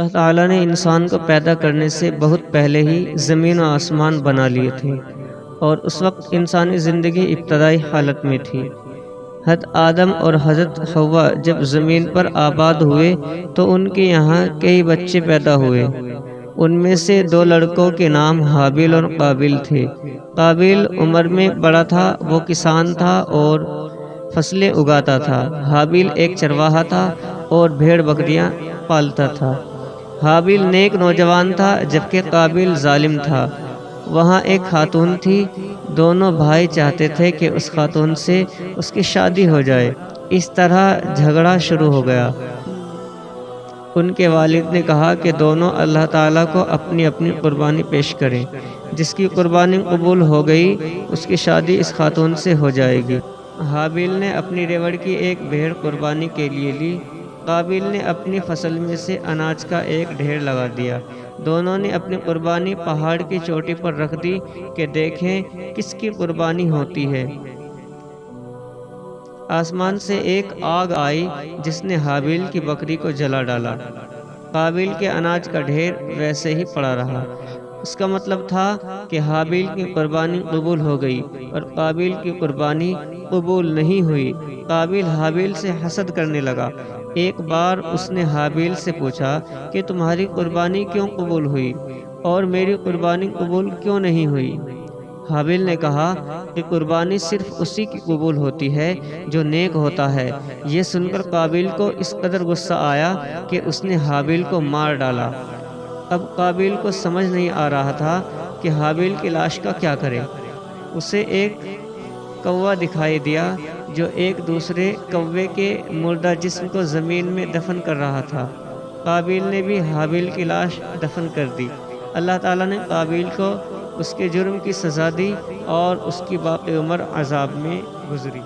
اللہ تعالیٰ نے انسان کو پیدا کرنے سے بہت پہلے ہی زمین و آسمان بنا لیے تھے، اور اس وقت انسانی زندگی ابتدائی حالت میں تھی۔ حضرت آدم اور حضرت حوا جب زمین پر آباد ہوئے تو ان کے یہاں کئی بچے پیدا ہوئے۔ ان میں سے 2 لڑکوں کے نام حابیل اور قابیل تھے۔ قابیل عمر میں بڑا تھا، وہ کسان تھا اور فصلیں اگاتا تھا۔ حابیل ایک چرواہا تھا اور بھیڑ بکریاں پالتا تھا۔ حابیل نیک نوجوان تھا جبکہ قابیل ظالم تھا۔ وہاں ایک خاتون تھی، دونوں بھائی چاہتے تھے کہ اس خاتون سے اس کی شادی ہو جائے۔ اس طرح جھگڑا شروع ہو گیا۔ ان کے والد نے کہا کہ دونوں اللہ تعالیٰ کو اپنی اپنی قربانی پیش کریں، جس کی قربانی قبول ہو گئی اس کی شادی اس خاتون سے ہو جائے گی۔ حابیل نے اپنی ریوڑ کی ایک بھیڑ قربانی کے لیے لی۔ قابیل نے اپنی فصل میں سے اناج کا ایک ڈھیر لگا دیا۔ دونوں نے اپنی قربانی پہاڑ کی چوٹی پر رکھ دی کہ دیکھیں کس کی قربانی ہوتی ہے۔ آسمان سے ایک آگ آئی جس نے حابیل کی بکری کو جلا ڈالا۔ قابیل کے اناج کا ڈھیر ویسے ہی پڑا رہا۔ اس کا مطلب تھا کہ حابیل کی قربانی قبول ہو گئی اور قابیل کی قربانی قبول نہیں ہوئی۔ قابیل حابیل سے حسد کرنے لگا۔ ایک بار اس نے حابیل سے پوچھا کہ تمہاری قربانی کیوں قبول ہوئی اور میری قربانی قبول کیوں نہیں ہوئی؟ حابیل نے کہا کہ قربانی صرف اسی کی قبول ہوتی ہے جو نیک ہوتا ہے۔ یہ سن کر قابیل کو اس قدر غصہ آیا کہ اس نے حابیل کو مار ڈالا۔ اب قابیل کو سمجھ نہیں آ رہا تھا کہ حابیل کی لاش کا کیا کرے۔ اسے ایک کوا دکھائی دیا جو ایک دوسرے کوے کے مردہ جسم کو زمین میں دفن کر رہا تھا۔ قابیل نے بھی حابیل کی لاش دفن کر دی۔ اللہ تعالیٰ نے قابیل کو اس کے جرم کی سزا دی اور اس کی باقی عمر عذاب میں گزری۔